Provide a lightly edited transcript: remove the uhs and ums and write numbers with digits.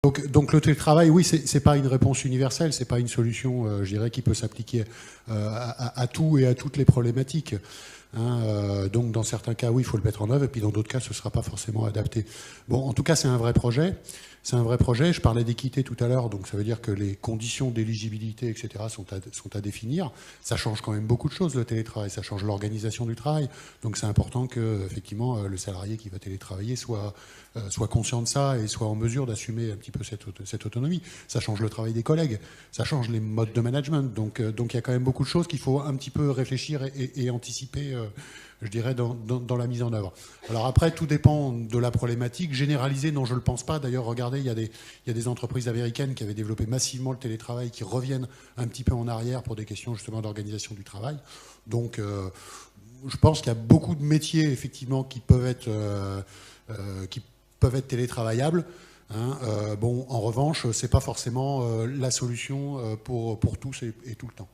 Donc le télétravail, oui, c'est pas une réponse universelle, c'est pas une solution, je dirais, qui peut s'appliquer à tout et à toutes les problématiques. Hein, donc dans certains cas, oui, il faut le mettre en œuvre, et puis dans d'autres cas, ce ne sera pas forcément adapté. Bon, en tout cas, c'est un vrai projet. C'est un vrai projet. Je parlais d'équité tout à l'heure, donc ça veut dire que les conditions d'éligibilité, etc., sont à définir. Ça change quand même beaucoup de choses, le télétravail. Ça change l'organisation du travail. Donc c'est important que, effectivement, le salarié qui va télétravailler soit conscient de ça et soit en mesure d'assumer un petit peu cette autonomie. Ça change le travail des collègues, ça change les modes de management. Donc il y a quand même beaucoup de choses qu'il faut un petit peu réfléchir et anticiper, je dirais, dans la mise en œuvre. Alors après, tout dépend de la problématique. Généralisée, non, je ne le pense pas. D'ailleurs, regardez, il y a des entreprises américaines qui avaient développé massivement le télétravail, qui reviennent un petit peu en arrière pour des questions justement d'organisation du travail. Donc je pense qu'il y a beaucoup de métiers, effectivement, qui peuvent être télétravaillables. Hein, bon, en revanche, c'est pas forcément la solution pour tous et tout le temps.